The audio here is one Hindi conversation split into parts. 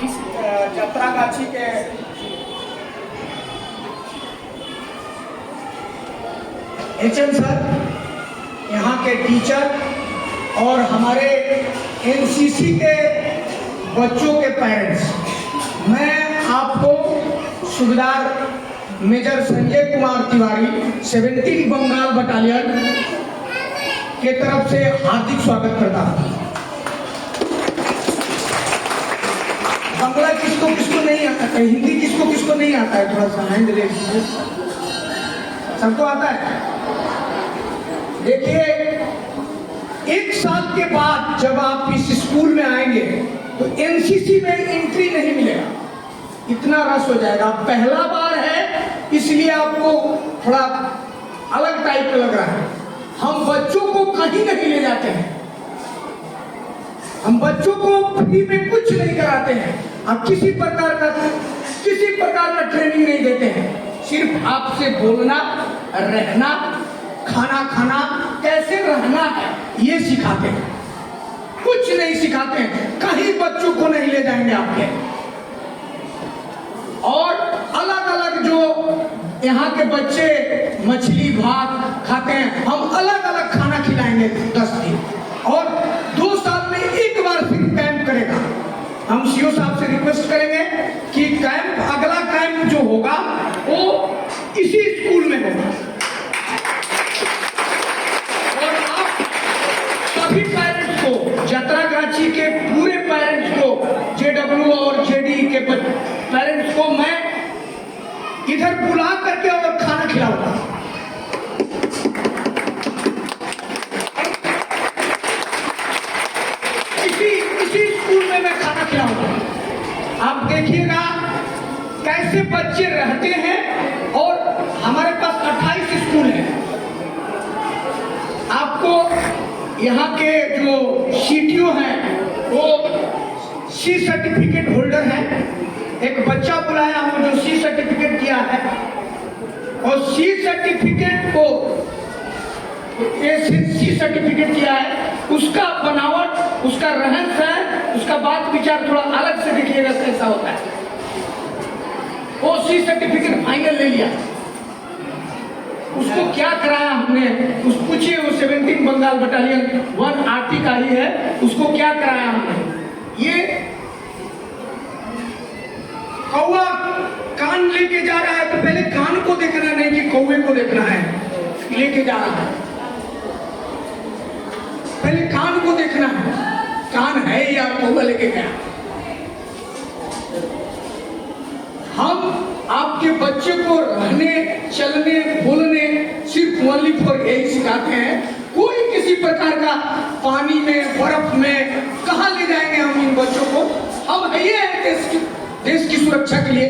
इस जतरागाछी के एचएम सर, यहाँ के टीचर और हमारे एनसीसी के बच्चों के पेरेंट्स, मैं आपको सूबेदार मेजर संजय कुमार तिवारी 17 बंगाल बटालियन के तरफ से हार्दिक स्वागत करता हूँ। बांग्ला किसको किसको नहीं आता है, हिंदी किसको किसको नहीं आता है, थोड़ा सा हैंड रेज सबको आता है। देखिए, 1 साल के बाद जब आप इस स्कूल में आएंगे तो एनसीसी में एंट्री नहीं मिलेगा, इतना रस हो जाएगा। पहला बार है इसलिए आपको थोड़ा अलग टाइप का लग रहा है। हम बच्चों को कहीं नहीं ले जाते हैं, हम बच्चों को फ्री में कुछ नहीं कराते हैं, आप किसी प्रकार का ट्रेनिंग नहीं देते हैं। सिर्फ आपसे बोलना, रहना, खाना खाना, कैसे रहना है ये सिखाते हैं, कुछ नहीं सिखाते हैं। कहीं बच्चों को नहीं ले जाएंगे आपके। और अलग अलग जो यहाँ के बच्चे मछली भात खाते हैं, हम अलग अलग खाना खिलाएंगे 10 दिन, और 2 साल में 1 बार फिर कैंप करेगा। हम सीओ साहब से रिक्वेस्ट करेंगे कि कैंप, अगला कैंप जो होगा वो इसी स्कूल में होगा। और आप सभी पेरेंट्स को, जतरागाछी के पूरे पेरेंट्स को, जेडब्ल्यू और जेडी के पेरेंट्स को मैं इधर बुला करके और खाना खिलाऊंगा। इसी स्कूल में मैं खाना खिलाऊंगा। आप देखिएगा कैसे बच्चे रहते हैं। और हमारे पास 28 स्कूल हैं। आपको यहाँ के जो सीटीओ हैं वो सी सर्टिफिकेट होल्डर हैं। एक बच्चा बुलाया हूँ जो सी सर्टिफिकेट किया है, और सी सर्टिफिकेट को सी सर्टिफिकेट किया है, उसका बनावट, उसका रहन सहन, उसका बात विचार थोड़ा अलग से देखिएगा कैसा होता है। वो सी सर्टिफिकेट फाइनल ले लिया, उसको क्या कराया हमने, उस पूछिए, वो 17 बंगाल बटालियन 1 आरटी का ही है, उसको क्या कराया हमने। ये कौवा कान लेके जा रहा है तो पहले कान को देखना नहीं कि कौवे को देखना है, लेके जा रहा है, पहले कान को देखना है, कान है या कौवा लेके गया। हम आपके बच्चे को रहने, चलने, बोलने सिर्फ ओनली फॉर यही सिखाते हैं। कोई किसी प्रकार का पानी में, बर्फ में कहाँ ले जाएंगे हम इन बच्चों को। हम है ये है देश की सुरक्षा के लिए।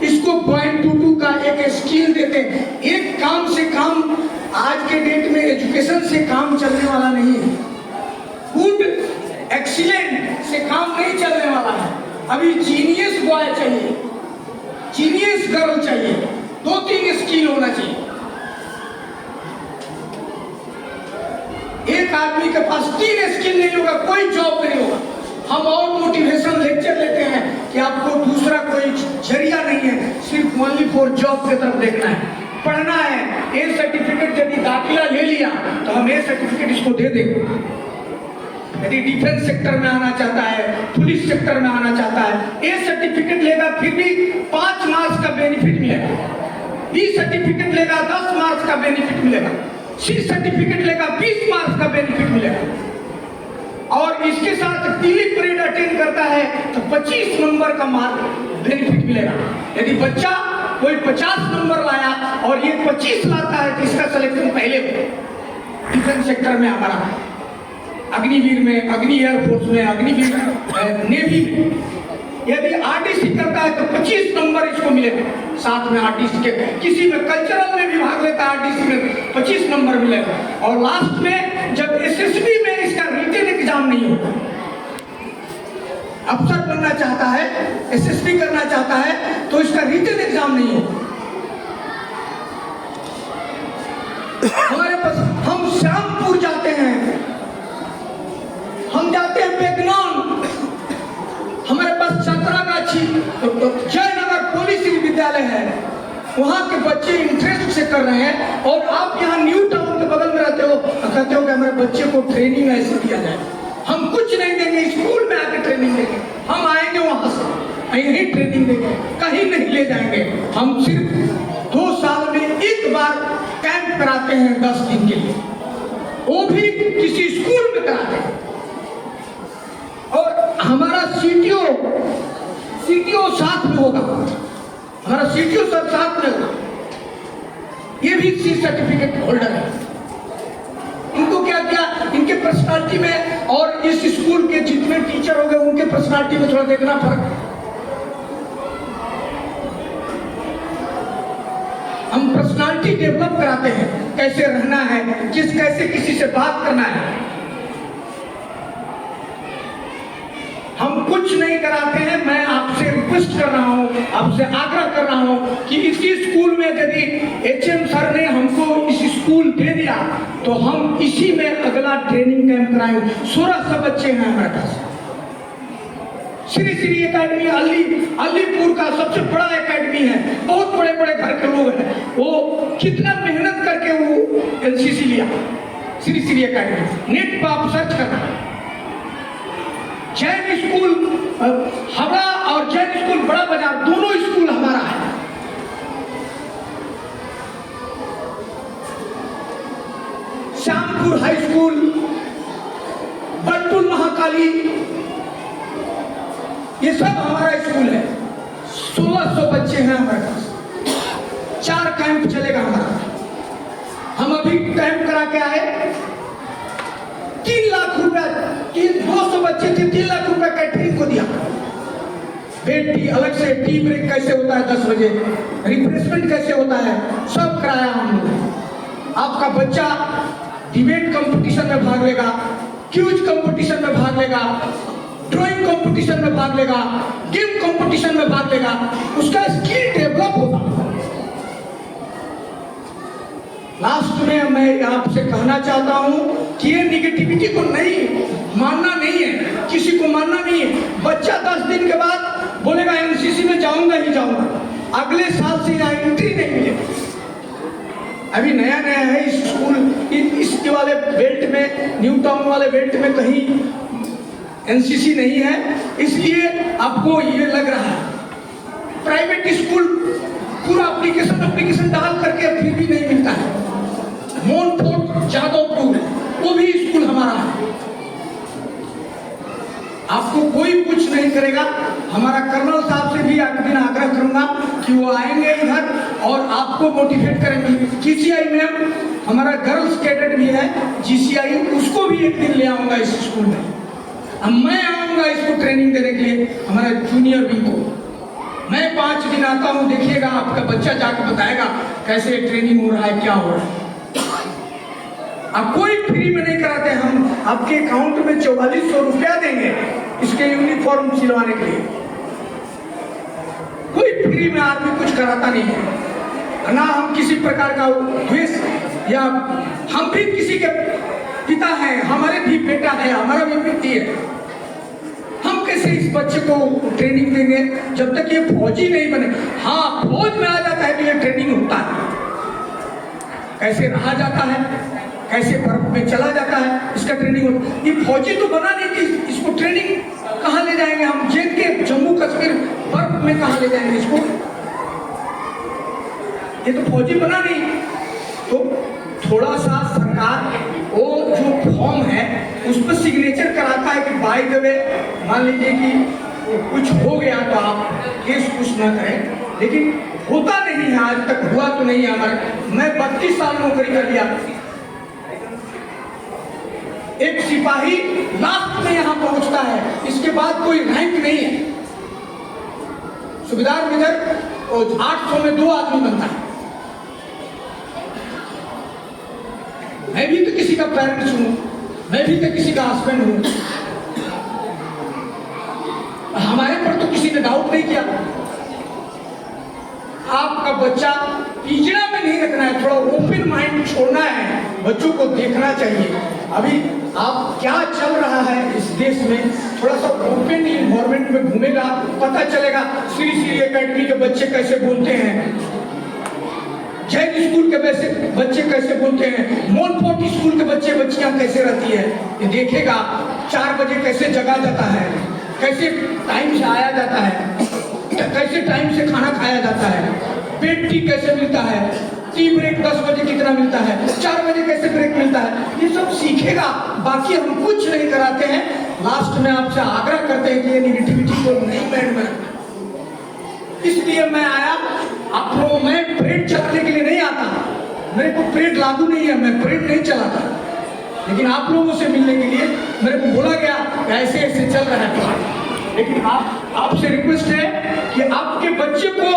इसको पॉइंट टू का एक स्किल देते हैं। एक काम से काम, आज के डेट में एजुकेशन से काम चलने वाला नहीं है, गुड एक्सीलेंट से काम नहीं चलने वाला है। अभी जीनियस बॉय चाहिए, जीनियस गर्ल चाहिए, 2-3 स्किल होना चाहिए। एक आदमी के पास 3 स्किल नहीं होगा, कोई जॉब नहीं होगा। हम और मोटिवेशन लेक्चर लेते हैं कि आपको दूसरा कोई जरिया नहीं है, सिर्फ ओनली फॉर जॉब की तरफ देखना है, पढ़ना है। ए सर्टिफिकेट यदि दाखिला ले लिया तो हम ए सर्टिफिकेट इसको दे देंगे। यदि डिफेंस सेक्टर में आना चाहता है, पुलिस सेक्टर में आना चाहता है, ए सर्टिफिकेट लेगा फिर भी 5 मार्क्स का बेनिफिट मिलेगा, बी सर्टिफिकेट लेगा 10 मार्क्स का बेनिफिट मिलेगा, सी सर्टिफिकेट लेगा 20 मार्क्स का बेनिफिट मिलेगा। और इसके साथ पीली परेड अटेंड करता है तो 25 नंबर का मार्क बेनिफिट मिलेगा। यदि बच्चा कोई 50 नंबर लाया और ये 25 लाता है तो इसका सिलेक्शन पहले हो। डिफेंस सेक्टर में हमारा, अग्निवीर में, अग्नि एयरफोर्स में, अग्निवीर नेवी में, यदि आरटीसी करता है तो 25 नंबर इसको मिलेगा। साथ में आरटीसी के किसी में कल्चरल में भी भाग लेता है, आरटीसी में 25 नंबर मिलेगा। और लास्ट में जब एसएसबी में इसका रिटन एग्जाम नहीं होगा, अफसर बनना चाहता है, एसएसबी करना चाहता है तो इसका रिटन एग्जाम नहीं होगा। हमारे पास, हम श्यामपुर जाते हैं, हम बेगनौन हमारे पास संतरागाछी जयनगर पुलिस विद्यालय है, वहाँ के बच्चे इंटरेस्ट से कर रहे हैं। और आप यहाँ न्यू टाउन के बगल में रहते हो, कहते हो कि हमारे बच्चे को ट्रेनिंग ऐसे दिया जाए। हम कुछ नहीं देंगे, स्कूल में आके ट्रेनिंग देंगे। हम आएंगे वहाँ से यही ट्रेनिंग देंगे, कहीं नहीं ले जाएंगे। हम सिर्फ 2 साल में एक बार कैंप कराते हैं 10 दिन के लिए, वो भी किसी स्कूल में कराते हैं। और हमारा सीटीओ साथ में होगा, हमारा सीटीओ सब साथ में होगा। ये भी सी सर्टिफिकेट होल्डर है। इनको क्या किया, इनके पर्सनालिटी में और इस स्कूल के जितने टीचर हो गए उनके पर्सनालिटी में थोड़ा देखना फर्क है। हम पर्सनालिटी डेवलप कराते हैं, कैसे रहना है, कैसे किसी से बात करना है। हम कुछ नहीं कराते हैं। मैं आपसे रिक्वेस्ट कर रहा हूं, आपसे आग्रह कर रहा हूं कि इसी स्कूल में यदि HM सर ने हमको इस स्कूल दे दिया तो हम इसी में अगला ट्रेनिंग कैंप कराएंगे। 1600 बच्चे हैं हमारे पास। श्री एकेडमी अलीपुर का सबसे बड़ा एकेडमी है, बहुत बड़े बड़े घर के लोग हैं। वो कितना मेहनत करके वो NCC लिया। श्री एकेडमी नेट पर आप सर्च करना। जैन स्कूल हावड़ा और जैन स्कूल बड़ा बाजार, दोनों स्कूल हमारा है। श्यामपुर हाई स्कूल, बट्टुल महाकाली, ये सब हमारा स्कूल है। 1600 बच्चे हैं हमारे पास। 4 कैंप चलेगा हमारा। हम अभी कैंप करा के आए, 3 लाख रुपया, 200 बच्चे थे, 3 लाख रुपया कैटरिंग को दिया। बेड अलग से, टी ब्रेक कैसे होता है 10 बजे, रिफ्रेशमेंट कैसे होता है, सब कराया हमने। आपका बच्चा डिबेट कंपटीशन में भाग लेगा, क्विज कंपटीशन में भाग लेगा, ड्राइंग कंपटीशन में भाग लेगा, गेम कंपटीशन में भाग लेगा, उसका स्किल डेवलप होगा। लास्ट में मैं आपसे कहना चाहता हूं कि ये निगेटिविटी को नहीं मानना नहीं है, किसी को मानना नहीं है। बच्चा 10 दिन के बाद बोलेगा NCC में जाऊंगा ही जाऊंगा, अगले साल से यहाँ एंट्री नहीं मिलेगी। अभी नया है इस स्कूल, इसके वाले बेल्ट में, न्यू टाउन वाले बेल्ट में कहीं NCC नहीं है, इसलिए आपको ये लग रहा है। प्राइवेट स्कूल पूरा एप्लीकेशन डाल करके फिर भी नहीं मिलता है। मोनफोर्ट जादवपुर, वो भी स्कूल हमारा है। आपको कोई कुछ नहीं करेगा। हमारा कर्नल साहब से भी एक दिन आग्रह करूंगा कि वो आएंगे इधर और आपको मोटिवेट करेंगे। GCI में हमारा गर्ल्स कैडेट भी है, GCI, उसको भी एक दिन ले आऊंगा इस स्कूल में। मैं आऊंगा इसको ट्रेनिंग देने के लिए, हमारा जूनियर विंग को। मैं 5 दिन आता हूँ, देखिएगा आपका बच्चा जाकर बताएगा कैसे ट्रेनिंग हो रहा है, क्या हो रहा है। आप कोई फ्री में नहीं कराते। हम आपके अकाउंट में 4400 रुपया देंगे इसके यूनिफॉर्म सिलवाने के लिए। कोई फ्री में आदमी कुछ कराता नहीं है ना। हम किसी प्रकार का द्वेष, या हम भी किसी के पिता हैं, हमारे भी बेटा है, हमारा भी बेटी है। हम कैसे इस बच्चे को ट्रेनिंग देंगे जब तक ये फौजी नहीं बने। हाँ, फौज में आ जाता है तो ये ट्रेनिंग होता है, कैसे रहा जाता है, कैसे बर्फ में चला जाता है, इसका ट्रेनिंग होता है। ये फौजी तो बना नहीं थी, इसको ट्रेनिंग कहाँ ले जाएंगे हम? जेल के जम्मू कश्मीर बर्फ में कहाँ ले जाएंगे इसको? ये तो फौजी बना नहीं। तो थोड़ा सा सरकार वो जो फॉर्म है उस पर सिग्नेचर कराता है कि बाय द वे मान लीजिए कि कुछ हो गया तो आप केस कुछ ना करें, लेकिन होता नहीं है, आज तक हुआ तो नहीं है हमारे। मैं 32 साल नौकरी कर लिया। एक सिपाही लास्ट में यहां पहुंचता है, इसके बाद कोई रैंक नहीं है। सूबेदार मेजर 800 में 2 आदमी बनता है। मैं भी तो किसी का पेरेंट्स हूं, मैं भी तो किसी का हस्बैंड हूं। हमारे पर तो किसी ने डाउट नहीं किया। आपका बच्चा पिंजरा में नहीं रखना है, थोड़ा ओपन माइंड छोड़ना है, बच्चों को देखना चाहिए। अभी आप क्या चल रहा है इस देश में, थोड़ा सा ओपन इन्वायरमेंट में घूमेगा, पता चलेगा श्री श्री एकेडमी के बच्चे कैसे बोलते हैं, जैन स्कूल के बच्चे कैसे बोलते हैं, मोनफोर्ट स्कूल के बच्चे बच्चियां कैसे रहती है, ये देखेगा। 4 बजे कैसे जगा जाता है, कैसे टाइम से आया जाता है, कैसे टाइम से खाना खाया जाता है, पेट टी कैसे मिलता है, टी ब्रेक 10 बजे कितना मिलता है, 4 बजे कैसे ब्रेक मिलता है, ये सब सीखेगा। बाकी हम कुछ नहीं कराते हैं। लास्ट में आपसे आग्रह करते हैं कि ये निगेटिविटी को नहीं माइंड में रखना। इसलिए मैं आया, आप लोगों में परेड चलाने के लिए नहीं आता, मेरे को परेड लागू नहीं है, मैं परेड नहीं चलाता, लेकिन आप लोगों से मिलने के लिए मेरे को बोला गया ऐसे ऐसे चल रहा है। लेकिन आपसे रिक्वेस्ट है कि आपके बच्चे को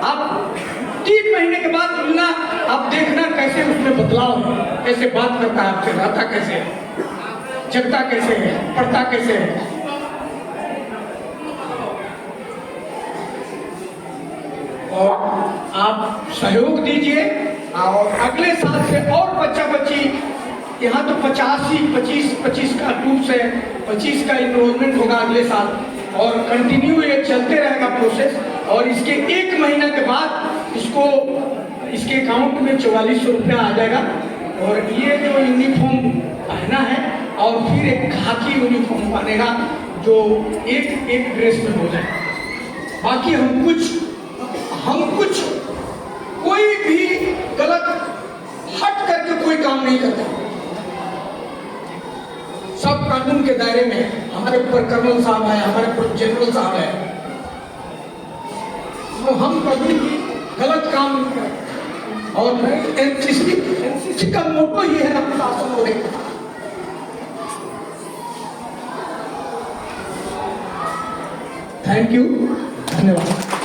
आप 3 महीने के बाद मिलना, आप देखना कैसे उसमें बदलाव है, कैसे बात करता है आपसे, रहता कैसे है, जगता कैसे है, पढ़ता कैसे है। और आप सहयोग दीजिए और अगले साल से और बच्चा बच्ची यहाँ तो 25 का टूर्स है, 25 का इनरोलमेंट होगा अगले साल और कंटिन्यू ये चलते रहेगा प्रोसेस। और इसके 1 महीना के बाद इसके अकाउंट में 4400 रुपया आ जाएगा और ये जो यूनिफॉर्म पहना है और फिर एक खाकी यूनिफॉर्म पहनेगा जो एक ड्रेस में हो जाए। बाकी हम कुछ कोई भी गलत हट करके कोई काम नहीं करता, सब कानून के दायरे में। हमारे ऊपर कर्नल साहब है, हमारे ऊपर जनरल साहब है, तो हम कभी गलत काम नहीं करते। और एनसीसी का मोटो ये है अनुशासन और एकता। थैंक यू, धन्यवाद।